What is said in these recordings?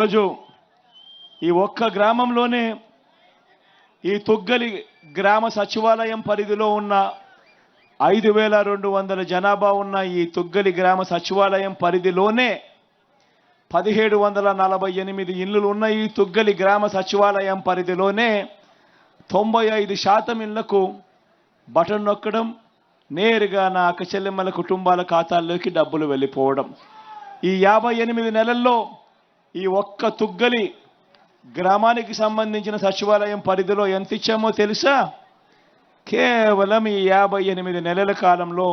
రోజు ఈ ఒక్క గ్రామంలోనే ఈ తుగ్గలి గ్రామ సచివాలయం పరిధిలో ఉన్న 5200 జనాభా ఉన్న ఈ తుగ్గలి గ్రామ సచివాలయం పరిధిలోనే 1748 ఇళ్ళు ఉన్న ఈ తుగ్గలి గ్రామ సచివాలయం పరిధిలోనే 95% ఇళ్లకు బటన్ నొక్కడం, నేరుగా నా అక్క చెల్లెమ్మల కుటుంబాల ఖాతాల్లోకి డబ్బులు వెళ్ళిపోవడం. ఈ 58 నెలల్లో ఈ ఒక్క తుగ్గలి గ్రామానికి సంబంధించిన సచివాలయం పరిధిలో ఎంత ఇచ్చామో తెలుసా? కేవలం ఈ 58 నెలల కాలంలో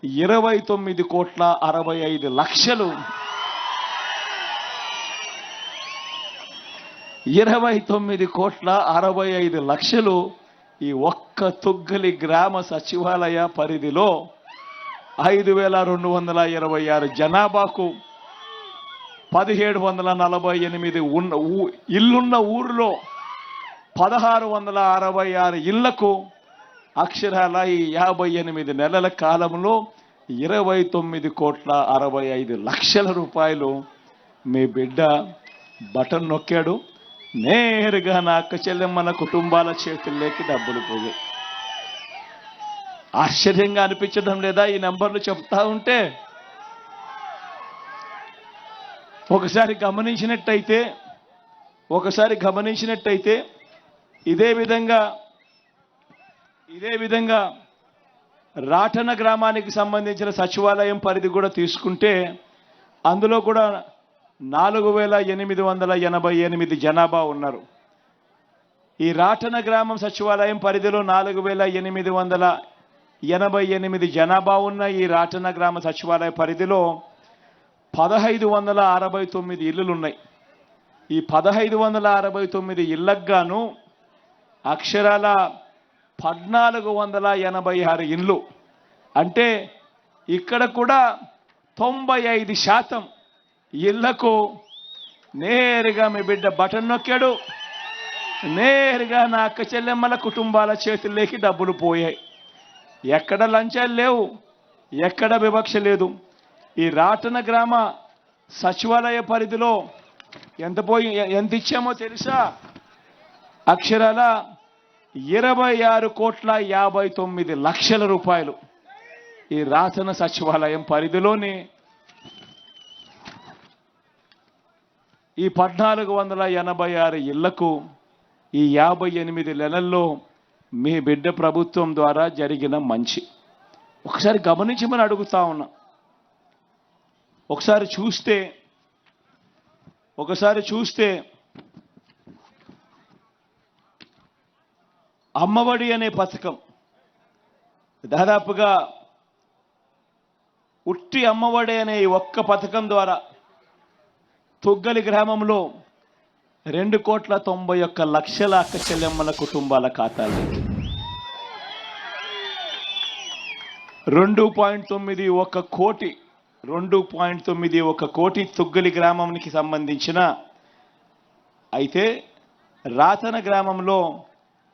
29,65,00,000 29,65,00,000 ఈ ఒక్క తుగ్గలి గ్రామ సచివాలయ పరిధిలో 5226 జనాభాకు 1748 ఇల్లున్న ఊరిలో 1666 ఇళ్లకు అక్షరాల ఈ 58 నెలల కాలంలో 29,65,00,000 రూపాయలు మీ బిడ్డ బటన్ నొక్కాడు. నేరుగా నా అక్క చెల్లెమ్మల కుటుంబాల చేతుల్లోకి డబ్బులు పోయాయి. ఆశ్చర్యంగా అనిపించడం లేదా ఈ నెంబర్లు చెప్తా ఉంటే? ఒకసారి గమనించినట్టయితే ఇదే విధంగా రాటన గ్రామానికి సంబంధించిన సచివాలయం పరిధి కూడా తీసుకుంటే అందులో కూడా 4888 జనాభా ఉన్నారు. ఈ రాటన గ్రామం సచివాలయం పరిధిలో 4888 జనాభా ఉన్న ఈ రాటన గ్రామ సచివాలయ పరిధిలో 1569 ఇళ్ళు ఉన్నాయి. ఈ 1569 ఇళ్లకు గాను అక్షరాల 1486 ఇళ్ళు. అంటే ఇక్కడ కూడా 95% ఇళ్లకు నేరుగా మీ బిడ్డ బటన్ నొక్కాడు. నేరుగా నా అక్క చెల్లెమ్మల కుటుంబాల చేతుల్లోకి డబ్బులు పోయాయి. ఎక్కడ లంచాలు లేవు, ఎక్కడ వివక్ష లేదు. ఈ రాటన గ్రామ సచివాలయ పరిధిలో ఎంత ఇచ్చామో తెలుసా? అక్షరాల 26,59,00,000 రూపాయలు ఈ రాటన సచివాలయం పరిధిలోని ఈ 1486 ఇళ్లకు ఈ 58 నెలల్లో మీ బిడ్డ ప్రభుత్వం ద్వారా జరిగిన మంచి ఒకసారి గమనించమని అడుగుతా ఉన్నా. ఒకసారి చూస్తే అమ్మఒడి అనే పథకం దాదాపుగా ఉట్టి అమ్మఒడి అనే ఒక్క పథకం ద్వారా తుగ్గలి గ్రామంలో 2,91,00,000 అక్క చెల్లెమ్మల కుటుంబాల ఖాతాల్లోకి 2.91 కోటి తుగ్గలి గ్రామానికి సంబంధించిన. అయితే రాతన గ్రామంలో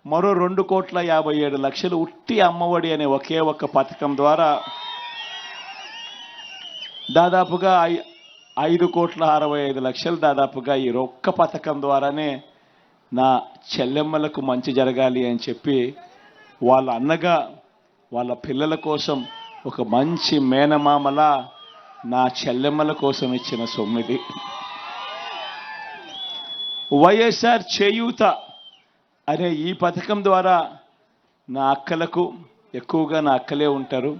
మరో 2,57,00,000 ఉట్టి అమ్మఒడి అనే ఒకే ఒక్క పథకం ద్వారా దాదాపుగా 5,65,00,000 దాదాపుగా ఈ ఒక్క పథకం ద్వారానే నా చెల్లెమ్మలకు మంచి జరగాలి అని చెప్పి వాళ్ళ అన్నగా వాళ్ళ పిల్లల కోసం ఒక మంచి మేనమామలా నా చెల్లెమ్మల కోసం ఇచ్చిన సొమ్మిది. వైఎస్ఆర్ చేయూత అనే ఈ పథకం ద్వారా నా అక్కలకు, ఎక్కువగా నా అక్కలే ఉంటారు,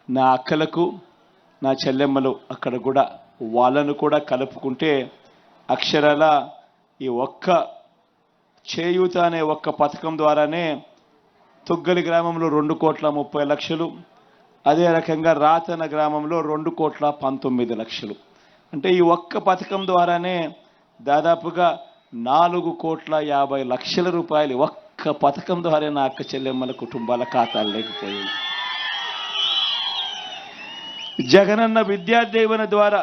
నా అక్కలకు నా చెల్లెమ్మలు అక్కడ కూడా వాళ్ళను కూడా కలుపుకుంటే అక్షరాల ఈ ఒక్క చేయూత అనే ఒక్క పథకం ద్వారానే తుగ్గలి గ్రామంలో 2,30,00,000, అదే రకంగా రాతన గ్రామంలో 2,19,00,000. అంటే ఈ ఒక్క పథకం ద్వారానే దాదాపుగా 4,50,00,000 రూపాయలు ఒక్క పథకం ద్వారా నా అక్క చెల్లెమ్మల కుటుంబాల ఖాతాలు లేకపోయాయి. జగనన్న విద్యాదీవెన ద్వారా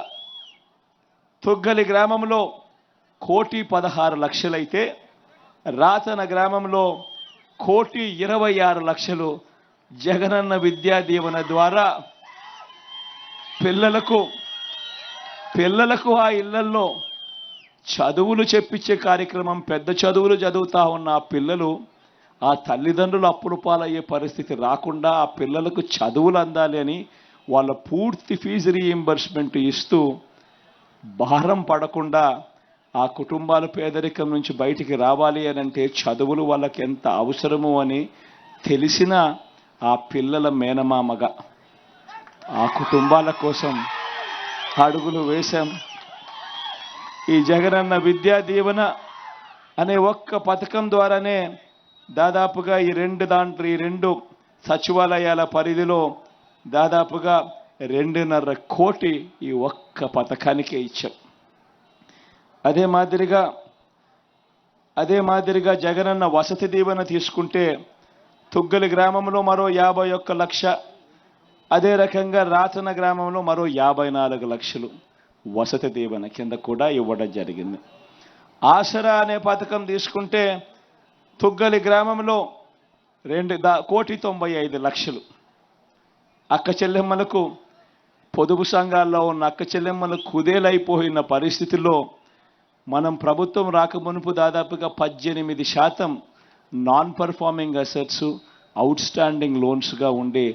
తుగ్గలి గ్రామంలో 1,16,00,000 అయితే రాతన గ్రామంలో 1,26,00,000 జగనన్న విద్యాదీవెన ద్వారా పిల్లలకు ఆ ఇళ్లలో చదువులు చెప్పించే కార్యక్రమం, పెద్ద చదువులు చదువుతా ఉన్న ఆ పిల్లలు ఆ తల్లిదండ్రులు అప్పుల పాలయ్యే పరిస్థితి రాకుండా ఆ పిల్లలకు చదువులు అందాలి అని వాళ్ళ పూర్తి ఫీజు రీయింబర్స్మెంట్ ఇస్తూ భారం పడకుండా ఆ కుటుంబాలు పేదరికం నుంచి బయటికి రావాలి అని అంటే చదువులు వాళ్ళకి ఎంత అవసరము అని తెలిసిన ఆ పిల్లల మేనమామగా ఆ కుటుంబాల కోసం అడుగులు వేశాం. ఈ జగనన్న విద్యా దీవెన అనే ఒక్క పథకం ద్వారానే దాదాపుగా ఈ రెండు సచివాలయాల పరిధిలో దాదాపుగా 2.5 కోటి ఈ ఒక్క పథకానికే ఇచ్చాం. అదే మాదిరిగా జగనన్న వసతి దీవెన తీసుకుంటే తుగ్గలి గ్రామంలో మరో 51 లక్ష, అదే రకంగా రాచన గ్రామంలో మరో 54 లక్షలు వసతి దీవెన కింద కూడా ఇవ్వడం జరిగింది. ఆసరా అనే పథకం తీసుకుంటే తుగ్గలి గ్రామంలో 1,95,00,000 అక్క చెల్లెమ్మలకు, పొదుపు సంఘాల్లో ఉన్న అక్క చెల్లెమ్మలు కుదేలైపోయిన పరిస్థితుల్లో మనం ప్రభుత్వం రాకమునుపు దాదాపుగా 18% non performing assets, outstanding లోన్స్గా ఉండే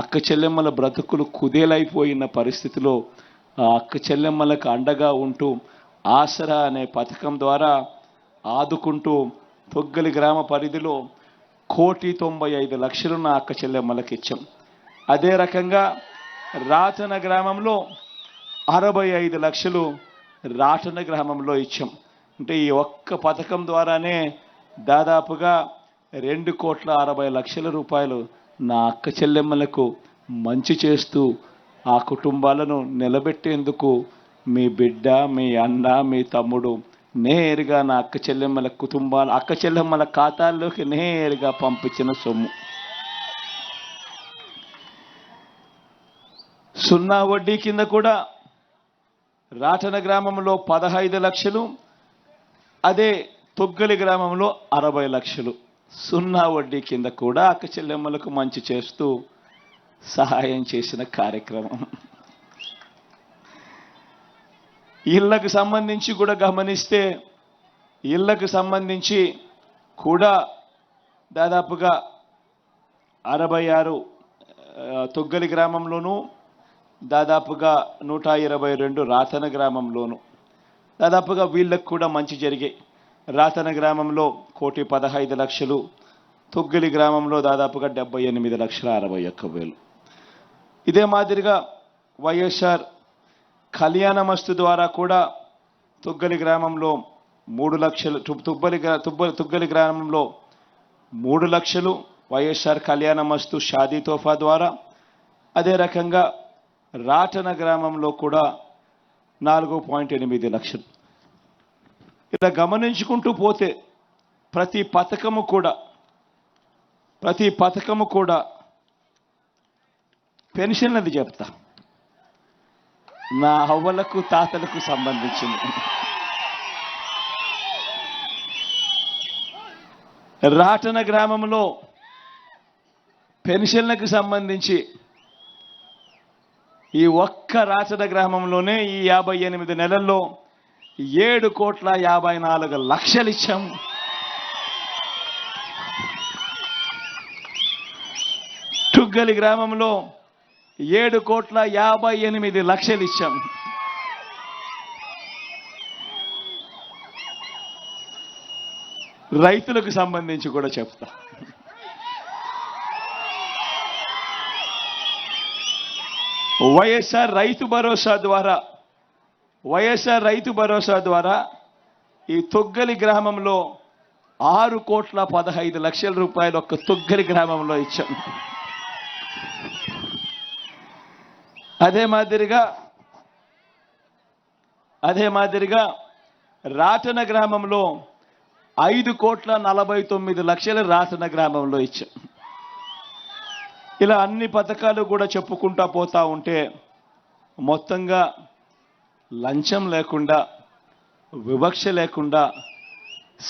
అక్క చెల్లెమ్మల బ్రతుకులు కుదేలైపోయిన పరిస్థితిలో ఆ అక్క చెల్లెమ్మలకు అండగా ఉంటూ ఆసరా అనే పథకం ద్వారా ఆదుకుంటూ తొగ్గలి గ్రామ పరిధిలో 1,95,00,000 నా అక్క చెల్లెమ్మలకు ఇచ్చాం. అదే రకంగా రాచన గ్రామంలో 65 లక్షలు రాచన గ్రామంలో ఇచ్చాం. అంటే ఈ ఒక్క పథకం ద్వారానే దాదాపుగా 2,60,00,000 రూపాయలు నా అక్క చెల్లెమ్మలకు మంచి చేస్తూ ఆ కుటుంబాలను నిలబెట్టేందుకు మీ బిడ్డ, మీ అన్న, మీ తమ్ముడు నేరుగా నా అక్క చెల్లెమ్మల ఖాతాల్లోకి నేరుగా పంపించిన సొమ్ము. 0 వడ్డీ కింద కూడా రాటన గ్రామంలో 15 లక్షలు, అదే తొగ్గలి గ్రామంలో 60 లక్షలు 0 వడ్డీ కింద కూడా అక్క చెల్లెమ్మలకు మంచి చేస్తూ సహాయం చేసిన కార్యక్రమం. ఇళ్లకు సంబంధించి కూడా గమనిస్తే ఇళ్లకు సంబంధించి కూడా దాదాపుగా 66 తొగ్గలి గ్రామంలోనూ, దాదాపుగా 122 రాతన గ్రామంలోనూ దాదాపుగా వీళ్ళకు కూడా మంచి జరిగాయి. రాతన గ్రామంలో 1,15,00,000, తొగ్గలి గ్రామంలో దాదాపుగా 78,61,000. ఇదే మాదిరిగా వైఎస్ఆర్ కళ్యాణమస్తు ద్వారా కూడా తొగ్గలి గ్రామంలో 3 లక్షలు, తొగ్గలి గ్రామంలో 3 లక్షలు వైఎస్ఆర్ కళ్యాణమస్తు షాదీ తోఫా ద్వారా, అదే రకంగా రాటన గ్రామంలో కూడా 4.8 లక్షలు. ఇలా గమనించుకుంటూ పోతే ప్రతి పథకము కూడా పెన్షన్లది చెప్తా, నా అవ్వలకు తాతలకు సంబంధించింది. రాటన గ్రామంలో పెన్షన్లకు సంబంధించి ఈ ఒక్క రాటన గ్రామంలోనే ఈ 58 నెలల్లో 7,54,00,000 ఇచ్చాం. తుగ్గలి గ్రామంలో 7,58,00,000 ఇచ్చాం. రైతులకు సంబంధించి కూడా చెప్తా. వైఎస్ఆర్ రైతు భరోసా ద్వారా ఈ తొగ్గలి గ్రామంలో 6,15,00,000 రూపాయలు ఒక్క తొగ్గలి గ్రామంలో ఇచ్చాం. అదే మాదిరిగా రాటన గ్రామంలో 5,49,00,000 రాటన గ్రామంలో ఇచ్చాం. ఇలా అన్ని పథకాలు కూడా చెప్పుకుంటా పోతా ఉంటే మొత్తంగా లంచం లేకుండా, వివక్ష లేకుండా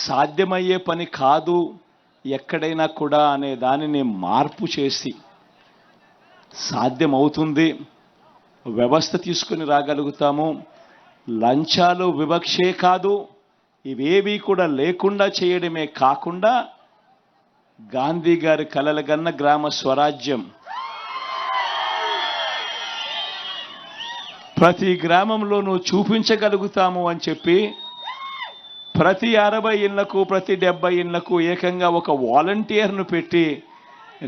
సాధ్యమయ్యే పని కాదు ఎక్కడైనా కూడా అనే దానిని మార్పు చేసి సాధ్యమవుతుంది, వ్యవస్థ తీసుకుని రాగలుగుతాము, లంచాలు వివక్షే కాదు, ఇవేవి కూడా లేకుండా చేయడమే కాకుండా గాంధీ గారి కలలుగన్న గ్రామ స్వరాజ్యం ప్రతి గ్రామంలోనూ చూపించగలుగుతాము అని చెప్పి ప్రతి 60 ఇళ్లకు ప్రతి 70 ఇళ్లకు ఏకంగా ఒక వాలంటీర్ను పెట్టి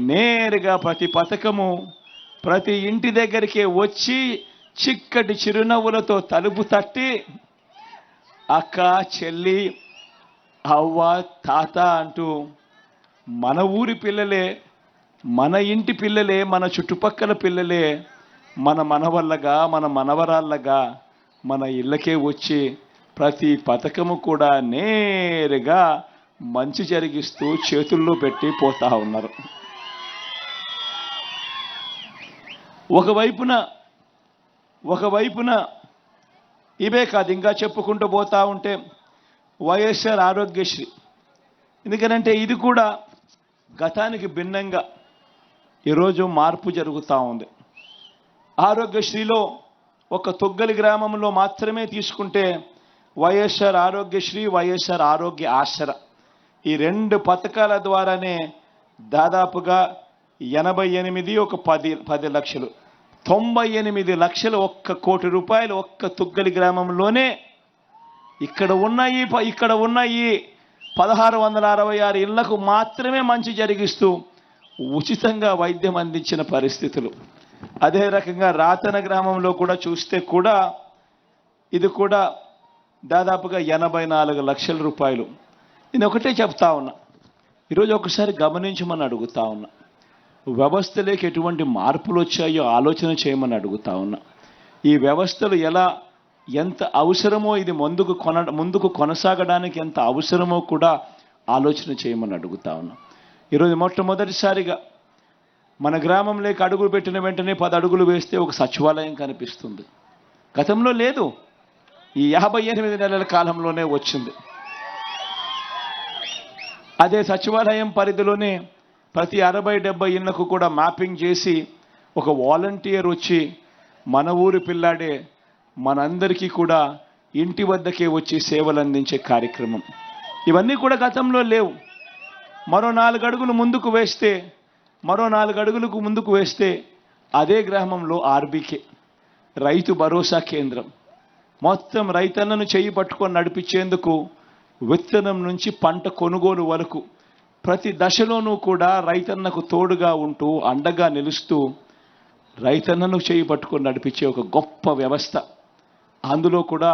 నేరుగా ప్రతి పథకము ప్రతి ఇంటి దగ్గరికే వచ్చి చిక్కటి చిరునవ్వులతో తలుపు తట్టి అక్క, చెల్లి, అవ్వ, తాత అంటూ మన ఊరి పిల్లలే, మన ఇంటి పిల్లలే, మన చుట్టుపక్కల పిల్లలే మన మనవళ్ళగా మన మనవరాళ్ళగా మన ఇళ్ళకే వచ్చి ప్రతి పథకము కూడా నేరుగా మంచి జరిగిస్తూ చేతుల్లో పెట్టి పోతా ఉన్నారు. ఒకవైపున ఇవే కాదు, ఇంకా చెప్పుకుంటూ పోతా ఉంటే వైఎస్ఆర్ ఆరోగ్యశ్రీ. ఎందుకనంటే ఇది కూడా గతానికి భిన్నంగా ఈరోజు మార్పు జరుగుతూ ఉంది. ఆరోగ్యశ్రీలో ఒక తొగ్గలి గ్రామంలో మాత్రమే తీసుకుంటే వైఎస్ఆర్ ఆరోగ్యశ్రీ, వైఎస్ఆర్ ఆరోగ్య ఆసరా ఈ 2 పథకాల ద్వారానే దాదాపుగా 88 ఒక 10 లక్షలు 98 లక్షలు 1 కోటి రూపాయలు ఒక్క తొగ్గలి గ్రామంలోనే ఇక్కడ ఉన్న ఈ 1666 ఇళ్లకు మాత్రమే మంచి జరిగిస్తూ ఉచితంగా వైద్యం అందించిన పరిస్థితులు. అదే రకంగా రాతన గ్రామంలో కూడా చూస్తే కూడా ఇది కూడా దాదాపుగా 84 లక్షల రూపాయలు. నేను ఒకటే చెప్తా ఉన్నా, ఈరోజు ఒకసారి గమనించమని అడుగుతా ఉన్నా. వ్యవస్థలోకి ఎటువంటి మార్పులు వచ్చాయో ఆలోచన చేయమని అడుగుతా ఉన్నా. ఈ వ్యవస్థలు ఎంత అవసరమో, ఇది ముందుకు కొనసాగడానికి ఎంత అవసరమో కూడా ఆలోచన చేయమని అడుగుతా ఉన్నా. ఈరోజు మొట్టమొదటిసారిగా మన గ్రామంలోకి అడుగులు పెట్టిన వెంటనే 10 అడుగులు వేస్తే ఒక సచివాలయం కనిపిస్తుంది. గతంలో లేదు, ఈ 58 నెలల కాలంలోనే వచ్చింది. అదే సచివాలయం పరిధిలోనే ప్రతి 60-70 ఇళ్లకు కూడా మ్యాపింగ్ చేసి ఒక వాలంటీర్ వచ్చి మన ఊరి పిల్లాడే మనందరికీ కూడా ఇంటి వద్దకే వచ్చి సేవలు అందించే కార్యక్రమం. ఇవన్నీ కూడా గతంలో లేవు. మరో 4 అడుగులు ముందుకు వేస్తే అదే గ్రామంలో ఆర్బీకే రైతు భరోసా కేంద్రం. మొత్తం రైతన్నను చేయి పట్టుకొని నడిపించేందుకు విత్తనం నుంచి పంట కొనుగోలు వరకు ప్రతి దశలోనూ కూడా రైతన్నకు తోడుగా ఉంటూ అండగా నిలుస్తూ రైతన్నను చేయి పట్టుకొని నడిపించే ఒక గొప్ప వ్యవస్థ. అందులో కూడా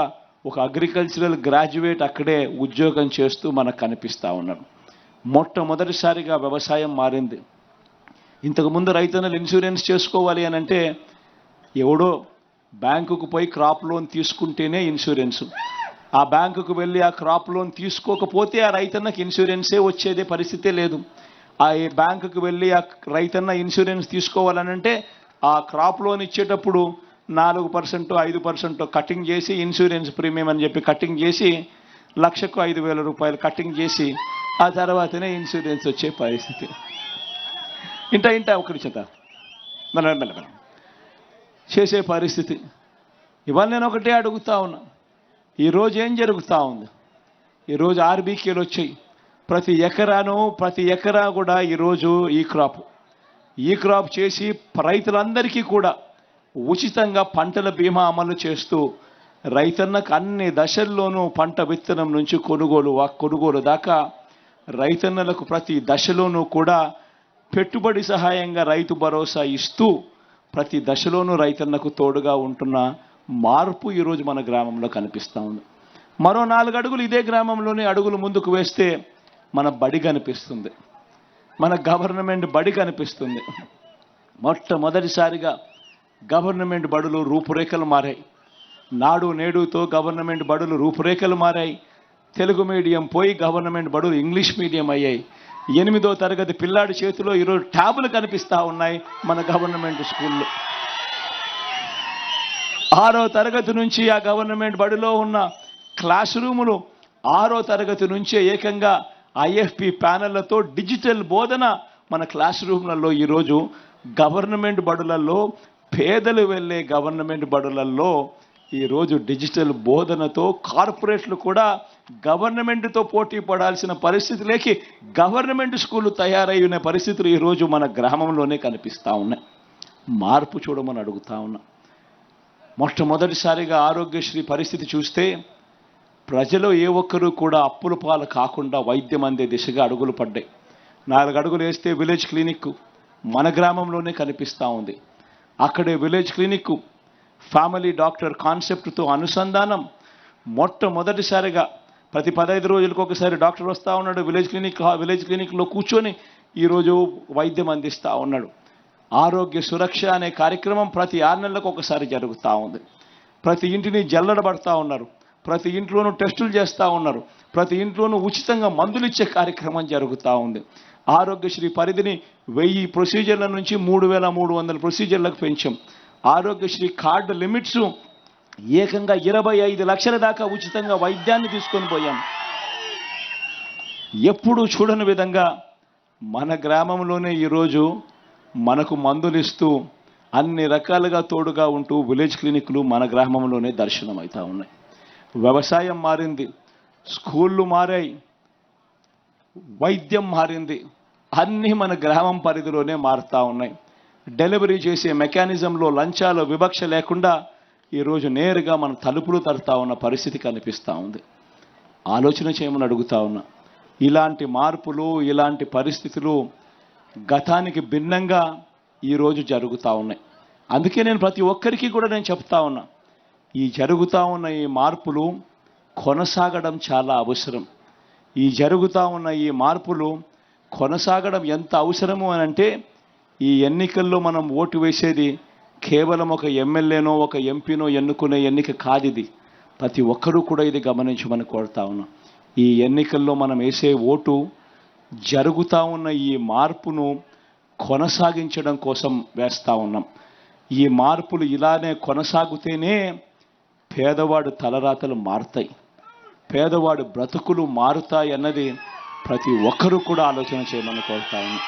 ఒక అగ్రికల్చరల్ గ్రాడ్యుయేట్ అక్కడే ఉద్యోగం చేస్తూ మనకు కనిపిస్తూ ఉన్నాడు. మొట్టమొదటిసారిగా వ్యవసాయం మారింది. ఇంతకుముందు రైతన్నలు ఇన్సూరెన్స్ చేసుకోవాలి అని అంటే ఎవడో బ్యాంకుకు పోయి క్రాప్ లోన్ తీసుకుంటేనే ఇన్సూరెన్సు. ఆ బ్యాంకుకు వెళ్ళి ఆ క్రాప్ లోన్ తీసుకోకపోతే ఆ రైతన్నకి ఇన్సూరెన్సే వచ్చేదే పరిస్థితే లేదు. ఆ బ్యాంకుకు వెళ్ళి ఆ రైతన్న ఇన్సూరెన్స్ తీసుకోవాలనంటే ఆ క్రాప్ లోన్ ఇచ్చేటప్పుడు 4% 5% కటింగ్ చేసి ఇన్సూరెన్స్ ప్రీమియం అని చెప్పి కటింగ్ చేసి 1,05,000 రూపాయలు కటింగ్ చేసి ఆ తర్వాతనే ఇన్సూరెన్స్ వచ్చే పరిస్థితి. ఇంట ఒకరి చేత మెల్ల చేసే పరిస్థితి. ఇవాళ నేను ఒకటే అడుగుతా ఉన్నా, ఈరోజు ఏం జరుగుతూ ఉంది? ఈరోజు ఆర్బీకేలు వచ్చాయి. ప్రతి ఎకరా కూడా ఈరోజు ఈ క్రాప్ చేసి రైతులందరికీ కూడా ఉచితంగా పంటల బీమా అమలు చేస్తూ రైతన్నకు అన్ని దశల్లోనూ పంట విత్తనం నుంచి కొనుగోలు దాకా రైతన్నలకు ప్రతి దశలోనూ కూడా పెట్టుబడి సహాయంగా రైతు భరోసా ఇస్తూ ప్రతి దశలోనూ రైతన్నకు తోడుగా ఉంటున్న మార్పు ఈరోజు మన గ్రామంలో కనిపిస్తూ ఉంది. మరో 4 అడుగులు ఇదే గ్రామంలోనే అడుగులు ముందుకు వేస్తే మన బడి కనిపిస్తుంది, మన గవర్నమెంట్ బడి కనిపిస్తుంది. మొట్టమొదటిసారిగా గవర్నమెంట్ బడులు రూపురేఖలు మారాయి. నాడు నేడుతో గవర్నమెంట్ బడులు రూపురేఖలు మారాయి. తెలుగు మీడియం పోయి గవర్నమెంట్ బడులు ఇంగ్లీష్ మీడియం అయ్యాయి. 8వ తరగతి పిల్లాడి చేతిలో ఈరోజు ట్యాబులు కనిపిస్తూ ఉన్నాయి మన గవర్నమెంట్ స్కూల్లో. 6వ తరగతి నుంచి ఆ గవర్నమెంట్ బడిలో ఉన్న క్లాస్ రూములు 6వ తరగతి నుంచే ఏకంగా ఐఎఫ్పి ప్యానెళ్లతో డిజిటల్ బోధన మన క్లాస్ రూమ్లలో ఈరోజు గవర్నమెంట్ బడులలో పేదలు వెళ్ళే గవర్నమెంట్ బడులలో ఈరోజు డిజిటల్ బోధనతో కార్పొరేట్లు కూడా గవర్నమెంట్తో పోటీ పడాల్సిన పరిస్థితిలోకి గవర్నమెంట్ స్కూళ్ళు తయారై ఉన్న పరిస్థితులు ఈరోజు మన గ్రామంలోనే కనిపిస్తూ ఉన్నాయి. మార్పు చూడమని అడుగుతా ఉన్నా. మొట్టమొదటిసారిగా ఆరోగ్యశ్రీ పరిస్థితి చూస్తే ప్రజలు ఏ ఒక్కరూ కూడా అప్పుల పాలు కాకుండా వైద్యం అందే దిశగా అడుగులు పడ్డాయి. 4 అడుగులు వేస్తే విలేజ్ క్లినిక్ మన గ్రామంలోనే కనిపిస్తూ ఉంది. అక్కడే విలేజ్ క్లినిక్ ఫ్యామిలీ డాక్టర్ కాన్సెప్ట్తో అనుసంధానం. మొట్టమొదటిసారిగా ప్రతి 15 రోజులకు ఒకసారి డాక్టర్ వస్తూ ఉన్నాడు. విలేజ్ క్లినిక్లో కూర్చొని ఈరోజు వైద్యం అందిస్తూ ఉన్నాడు. ఆరోగ్య సురక్ష అనే కార్యక్రమం ప్రతి 6 నెలలకు ఒకసారి జరుగుతూ ఉంది. ప్రతి ఇంటిని జల్లడబడతా ఉన్నారు. ప్రతి ఇంట్లోనూ టెస్టులు చేస్తూ ఉన్నారు. ప్రతి ఇంట్లోనూ ఉచితంగా మందులు ఇచ్చే కార్యక్రమం జరుగుతూ ఉంది. ఆరోగ్యశ్రీ పరిధిని 1000 ప్రొసీజర్ల నుంచి 3300 ప్రొసీజర్లకు పెంచాం. ఆరోగ్యశ్రీ కార్డు లిమిట్స్ ఏకంగా 25 లక్షల దాకా ఉచితంగా వైద్యాన్ని తీసుకొని పోయాం. ఎప్పుడూ చూడని విధంగా మన గ్రామంలోనే ఈరోజు మనకు మందులు ఇస్తూ అన్ని రకాలుగా తోడుగా ఉంటూ విలేజ్ క్లినిక్లు మన గ్రామంలోనే దర్శనమవుతూ ఉన్నాయి. వ్యవసాయం మారింది, స్కూళ్ళు మారాయి, వైద్యం మారింది, అన్నీ మన గ్రామం పరిధిలోనే మారుతూ ఉన్నాయి. డెలివరీ చేసే మెకానిజంలో లంచాలు వివక్ష లేకుండా ఈరోజు నేరుగా మన తలుపులు తడతా ఉన్న పరిస్థితి కనిపిస్తూ ఉంది. ఆలోచన చేయమని అడుగుతా ఉన్నా. ఇలాంటి మార్పులు, ఇలాంటి పరిస్థితులు గతానికి భిన్నంగా ఈరోజు జరుగుతూ ఉన్నాయి. అందుకే నేను ప్రతి ఒక్కరికి కూడా నేను చెప్తా ఉన్నా, ఈ జరుగుతూ ఉన్న ఈ మార్పులు కొనసాగడం చాలా అవసరం. ఈ జరుగుతూ ఉన్న ఈ మార్పులు కొనసాగడం ఎంత అవసరము అని అంటే, ఈ ఎన్నికల్లో మనం ఓటు వేసేది కేవలం ఒక ఎమ్మెల్యేనో ఒక ఎంపీనో ఎన్నుకునే ఎన్నిక కాదు. ఇది ప్రతి ఒక్కరూ కూడా ఇది గమనించమని కోరుతా ఉన్నాం. ఈ ఎన్నికల్లో మనం వేసే ఓటు జరుగుతూ ఉన్న ఈ మార్పును కొనసాగించడం కోసం వేస్తూ ఉన్నాం. ఈ మార్పులు ఇలానే కొనసాగితేనే పేదవాడు తలరాతలు మారుతాయి, పేదవాడు బ్రతుకులు మారుతాయి అన్నది ప్రతి ఒక్కరూ కూడా ఆలోచన చేయమని కోరుతా ఉన్నాం.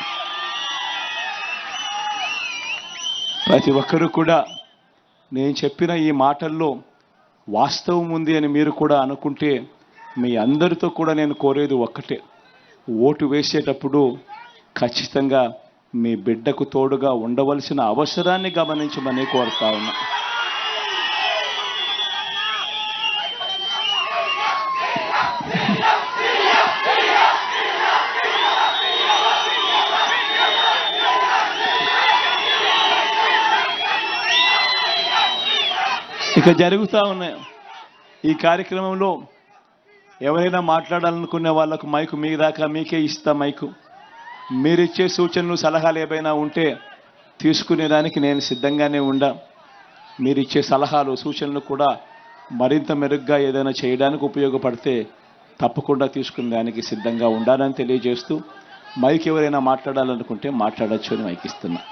ప్రతి ఒక్కరూ కూడా నేను చెప్పిన ఈ మాటల్లో వాస్తవం ఉంది అని మీరు కూడా అనుకుంటే, మీ అందరితో కూడా నేను కోరేది ఒక్కటే, ఓటు వేసేటప్పుడు ఖచ్చితంగా మీ బిడ్డకు తోడుగా ఉండవలసిన అవసరాన్ని గమనించమని కోరుతా ఉన్నా. ఇక జరుగుతూ ఉన్నాయి ఈ కార్యక్రమంలో ఎవరైనా మాట్లాడాలనుకునే వాళ్ళకు మైకు మీ దాకా మీకే ఇస్తా. మైకు మీరిచ్చే సూచనలు సలహాలు ఏవైనా ఉంటే తీసుకునేదానికి నేను సిద్ధంగానే ఉండా. మీరిచ్చే సలహాలు సూచనలు కూడా మరింత మెరుగ్గా ఏదైనా చేయడానికి ఉపయోగపడితే తప్పకుండా తీసుకునే దానికి సిద్ధంగా ఉండాలని తెలియజేస్తూ, మైక్ ఎవరైనా మాట్లాడాలనుకుంటే మాట్లాడచ్చు అని మైక్ ఇస్తున్నా.